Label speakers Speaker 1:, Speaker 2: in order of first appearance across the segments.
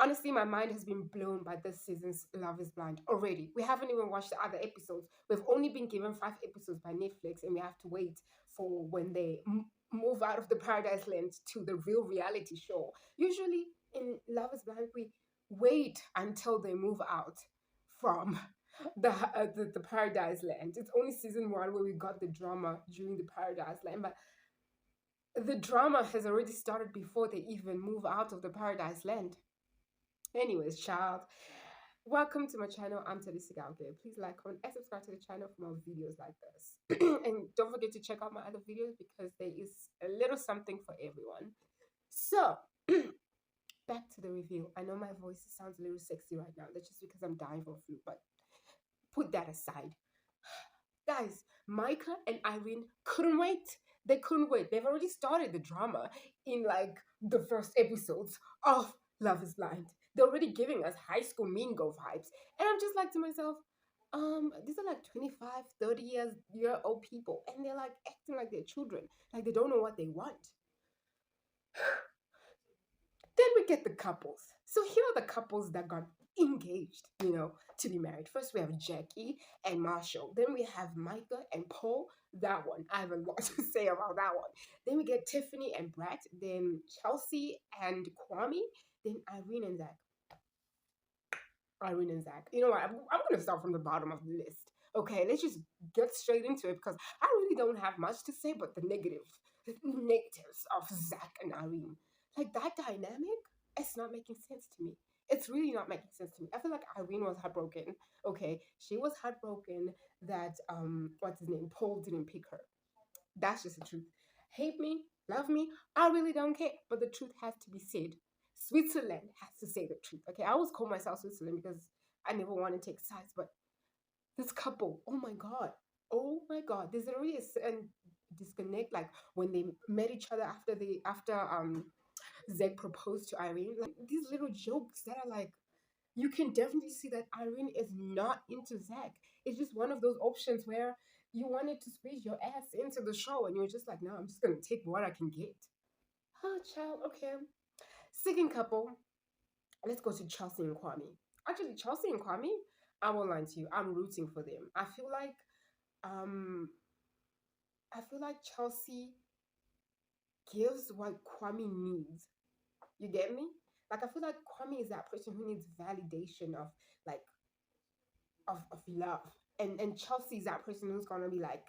Speaker 1: Honestly, my mind has been blown by this season's Love is Blind already. We haven't even watched the other episodes. We've only been given 5 episodes by Netflix, and we have to wait for when they move out of the Paradise Land to the real reality show. Usually in Love is Blind, we wait until they move out from the Paradise Land. It's only season 1 where we got the drama during the Paradise Land, but the drama has already started before they even move out of the Paradise Land. Anyways, child, welcome to my channel. I'm Tadisi Galge. Please like, comment, and subscribe to the channel for more videos like this. And don't forget to check out my other videos because there is a little something for everyone. So, back to the review. I know my voice sounds a little sexy right now. That's just because I'm dying from flu, but put that aside. Guys, Micah and Irene couldn't wait. They couldn't wait. They've already started the drama in like the first episodes of Love is Blind. They're already giving us high school mean girl vibes. And I'm just like to myself, these are like 25, 30 year old people, and they're like acting like they're children, like they don't know what they want. Then we get the couples. So here are the couples that got engaged, to be married. First, we have Jackie and Marshall. Then we have Micah and Paul. That one, I have a lot to say about that one. Then we get Tiffany and Brett. Then Chelsea and Kwame. Then Irene and Zach. Irene and Zach. You know what? I'm going to start from the bottom of the list. Okay, let's just get straight into it because I really don't have much to say but the negatives of Zach and Irene. Like that dynamic, it's not making sense to me. It's really not making sense to me. I feel like Irene was heartbroken. Okay, she was heartbroken that what's his name, Paul didn't pick her. That's just the truth. Hate me, love me, I really don't care. But the truth has to be said. Switzerland has to say the truth. Okay, I always call myself Switzerland because I never want to take sides. But this couple, oh my god, there's already a certain disconnect. Like when they met each other after Zeg proposed to Irene, like these little jokes that are like, you can definitely see that Irene is not into Zach. It's just one of those options where you wanted to squeeze your ass into the show and you're just like, no, I'm just gonna take what I can get. Oh, child, okay. Second couple, let's go to Chelsea and Kwame. Actually, Chelsea and Kwame, I won't lie to you, I'm rooting for them. Um I feel like Chelsea gives what Kwame needs. You get me? Like I feel like Kwame is that person who needs validation of like of love. And Chelsea is that person who's gonna be like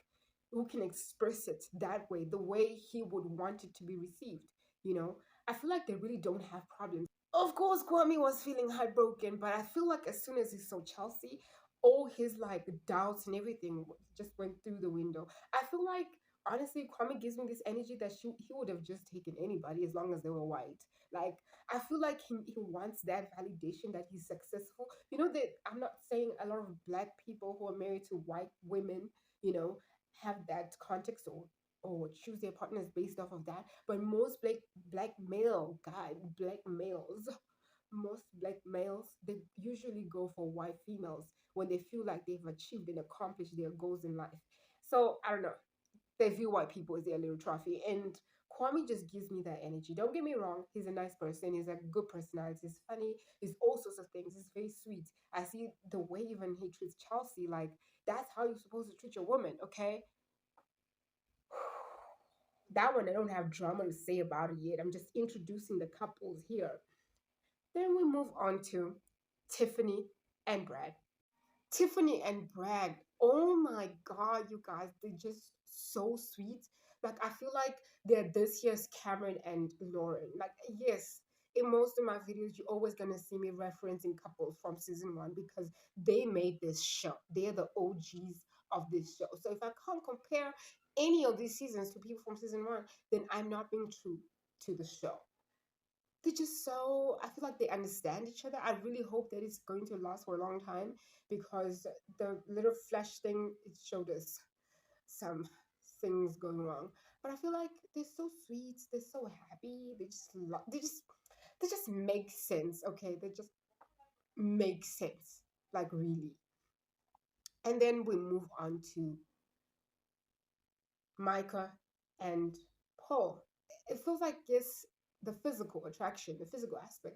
Speaker 1: who can express it that way, the way he would want it to be received, you know? I feel like they really don't have problems. Of course, Kwame was feeling heartbroken, but I feel like as soon as he saw Chelsea, all his like doubts and everything just went through the window. I feel like honestly, Kwame gives me this energy that he would have just taken anybody as long as they were white. Like I feel like he wants that validation that he's successful. You know that I'm not saying a lot of black people who are married to white women, have that context or choose their partners based off of that. But most black males, most black males, they usually go for white females when they feel like they've achieved and accomplished their goals in life. So I don't know. They view white people as their little trophy. And Kwame just gives me that energy. Don't get me wrong, he's a nice person, he's a good personality, he's funny, he's all sorts of things, he's very sweet. I see the way even he treats Chelsea, like that's how you're supposed to treat your woman, okay? That one I don't have drama to say about it yet. I'm just introducing the couples here. Then we move on to Tiffany and Brad. Tiffany and Brad, oh my god, you guys, they're just so sweet. Like I feel like they're this year's Cameron and Lauren. Like yes, in most of my videos, you're always gonna see me referencing couples from season 1 because they made this show. They're the OGs of this show. So if I can't compare any of these seasons to people from season 1, then I'm not being true to the show. They're just so, I feel like they understand each other. I really hope that it's going to last for a long time because the little flash thing, it showed us some things going wrong. But I feel like they're so sweet, they're so happy, they just make sense. Okay, they just make sense, like really. And then we move on to Micah and Paul. It feels like yes, the physical attraction, the physical aspect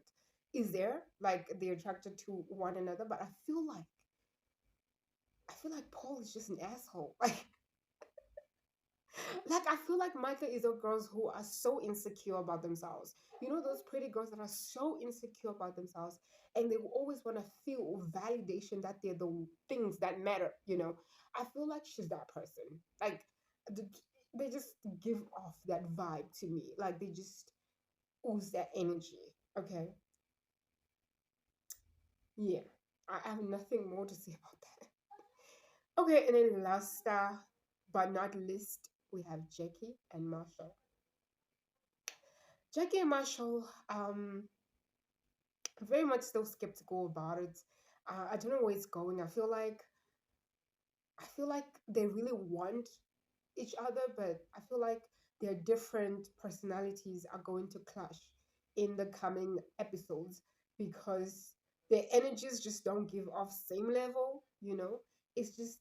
Speaker 1: is there, like they're attracted to one another, but I feel like Paul is just an asshole. Like I feel like Micah is those girls who are so insecure about themselves. You know, those pretty girls that are so insecure about themselves, and they will always want to feel validation that they're the things that matter. I feel like she's that person. Like the, they just give off that vibe to me. Like they just ooze that energy. Okay, yeah, I have nothing more to say about that. Okay, and then last but not least, we have Jackie and Marshall. Jackie and Marshall, very much still skeptical about it. I don't know where it's going. I feel like they really want each other, but I feel like their different personalities are going to clash in the coming episodes because their energies just don't give off same level. It's just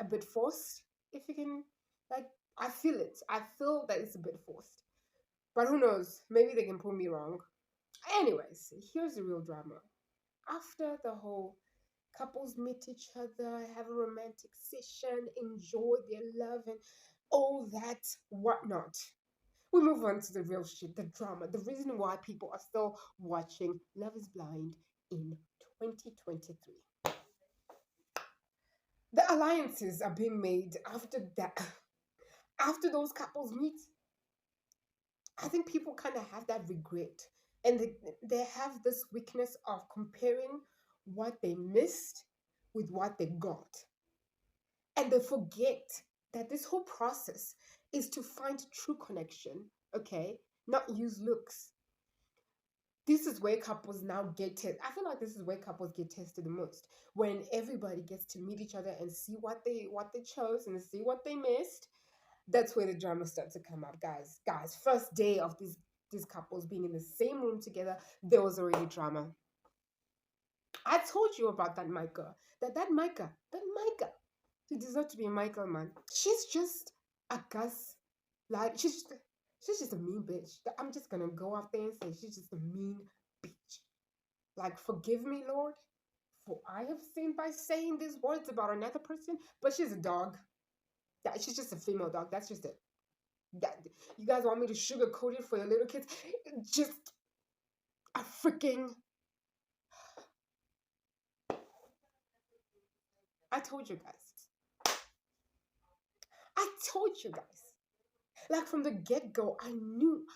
Speaker 1: a bit forced, if you can, like, I feel it. I feel that it's a bit forced. But who knows? Maybe they can prove me wrong. Anyways, here's the real drama. After the whole couples meet each other, have a romantic session, enjoy their love, and all that whatnot, we move on to the real shit, the drama, the reason why people are still watching Love is Blind in 2023. The alliances are being made after that. After those couples meet, I think people kind of have that regret. And they have this weakness of comparing what they missed with what they got. And they forget that this whole process is to find true connection, okay? Not use looks. This is where couples now get tested. I feel like this is where couples get tested the most. When everybody gets to meet each other and see what they chose and see what they missed, that's where the drama starts to come up, guys. Guys, first day of these couples being in the same room together, there was already drama. I told you about that Micah. That Micah. She deserves to be Michael, man. She's just a Gus. Like she's just a mean bitch. I'm just gonna go out there and say she's just a mean bitch. Like, forgive me, Lord, for I have sinned by saying these words about another person, but she's a dog. Yeah, she's just a female dog. That's just it. That you guys want me to sugarcoat it for your little kids? Just a freaking. I told you guys. I told you guys. Like from the get go, I knew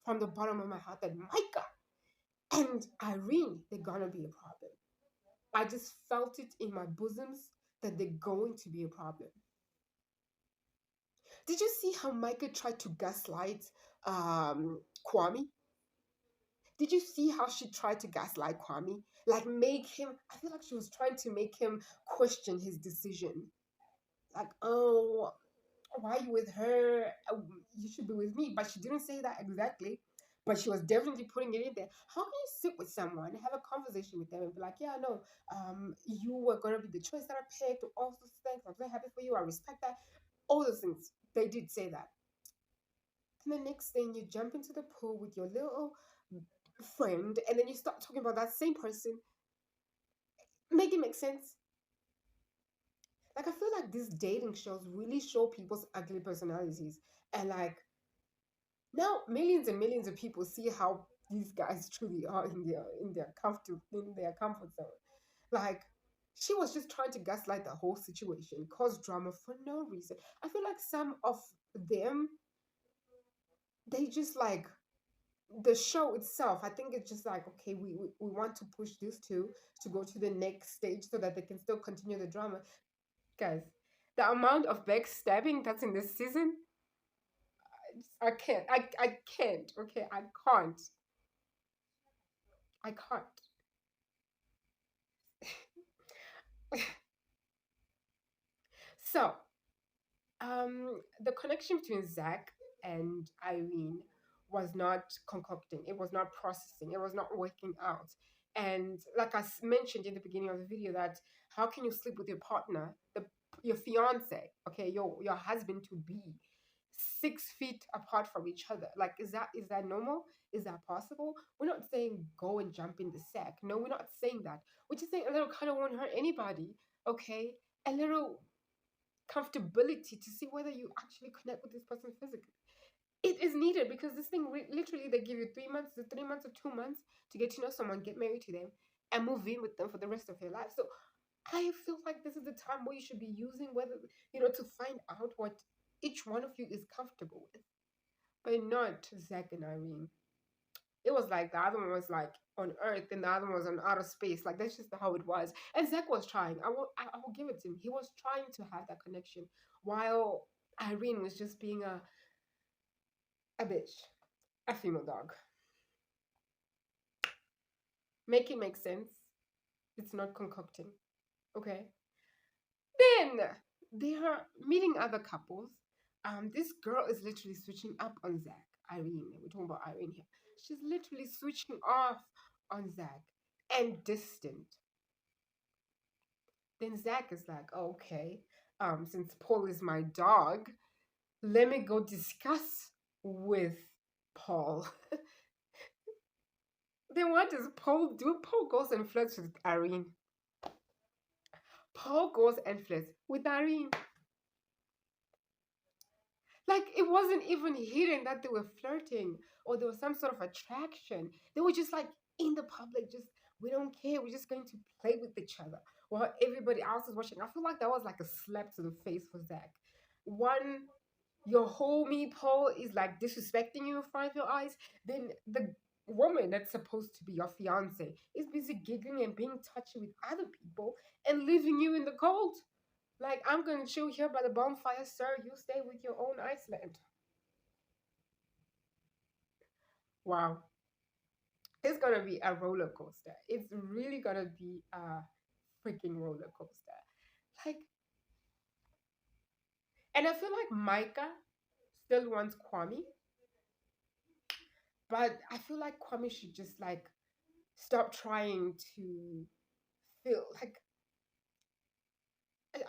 Speaker 1: from the bottom of my heart that Micah and Irene, they're gonna be a problem. I just felt it in my bosoms that they're going to be a problem. Did you see how Micah tried to gaslight Kwame? Did you see how she tried to gaslight Kwame? Like make him, I feel like she was trying to make him question his decision. Like, oh, why are you with her? You should be with me. But she didn't say that exactly. But she was definitely putting it in there. How can you sit with someone, have a conversation with them, and be like, yeah, no, you were gonna be the choice that I picked, all those things. I'm very happy for you. I respect that. All those things. They did say that. And the next thing, you jump into the pool with your little friend, and then you start talking about that same person. Make it make sense. Like I feel like these dating shows really show people's ugly personalities, and like now millions and millions of people see how these guys truly are in their comfort zone. Like she was just trying to gaslight the whole situation, cause drama for no reason. I feel like some of them, they just like the show itself. I think it's just like, okay, we want to push these two to go to the next stage so that they can still continue the drama. Guys, the amount of backstabbing that's in this season, I can't. I can't. Okay, I can't. I can't. So, the connection between Zach and Irene was not concocting. It was not processing. It was not working out. And like mentioned in the beginning of the video, that how can you sleep with your partner, your fiance, okay, your husband to be, 6 feet apart from each other. Like, is that normal? Is that possible? We're not saying go and jump in the sack. No, we're not saying that. We're just saying a little cuddle won't hurt anybody. Okay, a little comfortability to see whether you actually connect with this person physically. It is needed because this thing literally they give you 3 months, the 3 months or 2 months to get to know someone, get married to them, and move in with them for the rest of your life. So I feel like this is the time where you should be using whether to find out what each one of you is comfortable with, but not Zach and Irene. It was like the other one was like on Earth and the other one was on outer space. Like that's just how it was. And Zach was trying. I will give it to him. He was trying to have that connection, while Irene was just being a bitch, a female dog. Make it make sense. It's not concocting. Okay. Then they are meeting other couples. This girl is literally switching up on Zach. Irene. We're talking about Irene here. She's literally switching off on Zach and distant. Then Zach is like, okay, since Paul is my dog, let me go discuss with Paul. Then what does Paul do? Paul goes and flirts with Irene. Paul goes and flirts with Irene. Like it wasn't even hidden that they were flirting or there was some sort of attraction. They were just like in the public, just we don't care. We're just going to play with each other while everybody else is watching. I feel like that was like a slap to the face for Zach. One, your homie Paul is like disrespecting you in front of your eyes. Then the woman that's supposed to be your fiance is busy giggling and being touchy with other people and leaving you in the cold. Like, I'm gonna chill here by the bonfire, sir. You stay with your own Iceland. Wow. It's gonna be a roller coaster. It's really gonna be a freaking roller coaster. Like, and I feel like Micah still wants Kwame, but I feel like Kwame should just like stop trying to feel like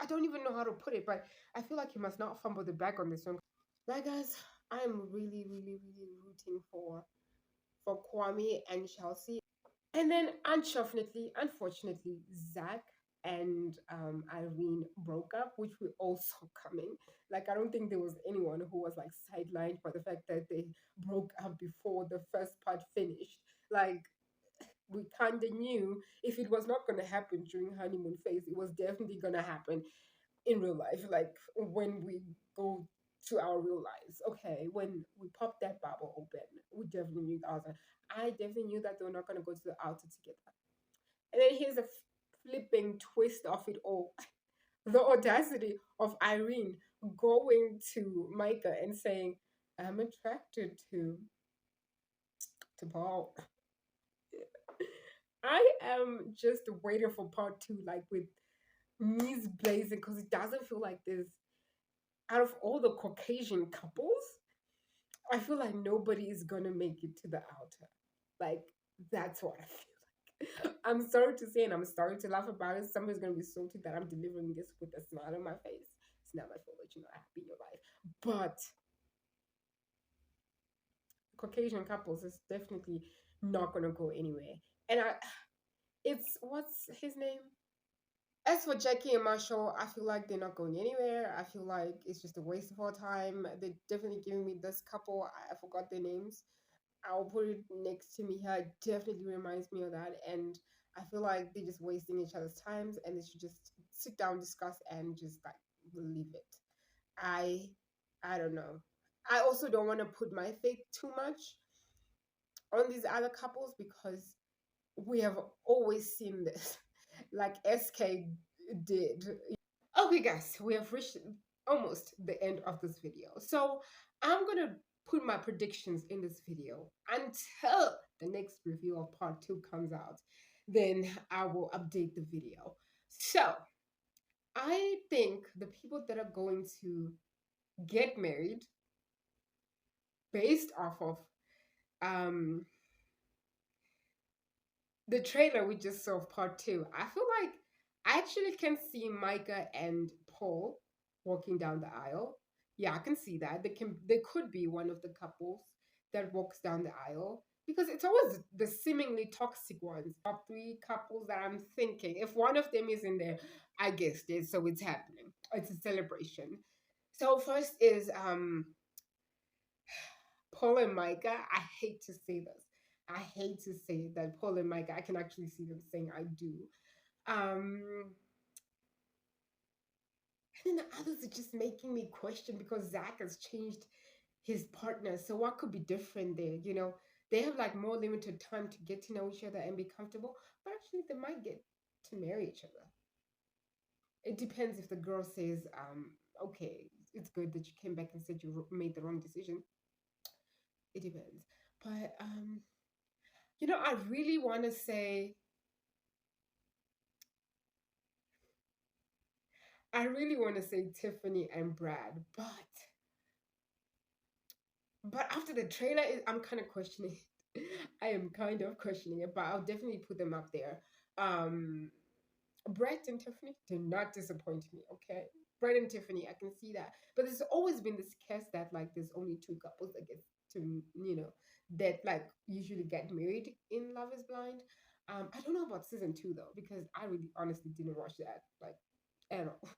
Speaker 1: I don't even know how to put it, but I feel like he must not fumble the bag on this one. Like guys, I'm really, really, really rooting for Kwame and Chelsea. And then, unfortunately, Zach and Irene broke up, which we all saw coming. Like, I don't think there was anyone who was like sidelined by the fact that they broke up before the first part finished. Like, we kind of knew if it was not going to happen during honeymoon phase, it was definitely going to happen in real life, like when we go to our real lives. Okay, when we popped that bubble open, we definitely knew that. I definitely knew that they were not going to go to the altar together. And then here's a flipping twist of it all. The audacity of Irene going to Micah and saying, I'm attracted to Paul. I am just waiting for part two, like with knees blazing, because it doesn't feel like there's out of all the Caucasian couples, I feel like nobody is gonna make it to the altar. Like that's what I feel like. I'm sorry to say, and I'm sorry to laugh about it. Somebody's gonna be salty that I'm delivering this with a smile on my face. It's not my fault that you're not happy in your life, but Caucasian couples is definitely not gonna go anywhere. And it's what's his name? As for Jackie and Marshall, I feel like they're not going anywhere. I feel like it's just a waste of our time. They're definitely giving me this couple. I forgot their names. I'll put it next to me here. It definitely reminds me of that. And I feel like they're just wasting each other's times and they should just sit down, discuss, and just like leave it. I I don't know. I also don't want to put my faith too much on these other couples because we have always seen this. Like SK did. Okay, guys, we have reached almost the end of this video. So I'm gonna put my predictions in this video until the next review of part two comes out. Then I will update the video. So I think the people that are going to get married based off of um the trailer we just saw of part two, I feel like I actually can see Micah and Paul walking down the aisle. Yeah, I can see that. They could be one of the couples that walks down the aisle because it's always the seemingly toxic ones. Top three couples that I'm thinking. If one of them is in there, I guessed it, so it's happening. It's a celebration. So first is Paul and Micah. I hate to say this. I hate to say that Paul and Micah, I can actually see them saying I do. Um and then the others are just making me question because Zach has changed his partner. So what could be different there? You know, they have like more limited time to get to know each other and be comfortable, but actually they might get to marry each other. It depends if the girl says, okay, it's good that you came back and said you made the wrong decision. It depends. But you know, I really want to say, I really want to say Tiffany and Brad, but after the trailer, I'm kind of questioning it. I am kind of questioning it, but I'll definitely put them up there. Um, Brett and Tiffany did not disappoint me. Okay, Brett and Tiffany, I can see that. But there's always been this case that like there's only two couples that get to that like usually get married in Love Is Blind. I don't know about season two though because I really honestly didn't watch that like at all.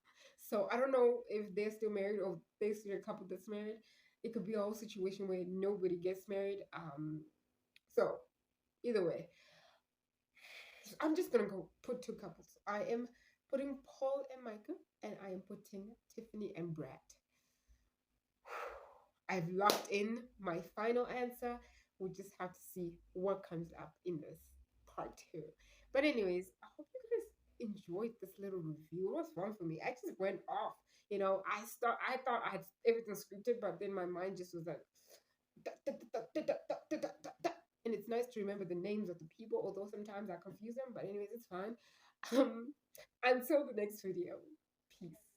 Speaker 1: So I don't know if they're still married or they're still a couple that's married. It could be a whole situation where nobody gets married. So either way, I'm just gonna go put two couples. I am putting Paul and Michael, and I am putting Tiffany and Brad. I've locked in my final answer. We'll just have to see what comes up in this part two. But anyways, I hope you guys enjoyed this little review. It was fun for me. I just went off. You know, I thought I had everything scripted, but then my mind just was like da, da, da, da, da, da, da, da, da, da. And it's nice to remember the names of the people, although sometimes I confuse them. But anyways, it's fine. Until the next video. Peace.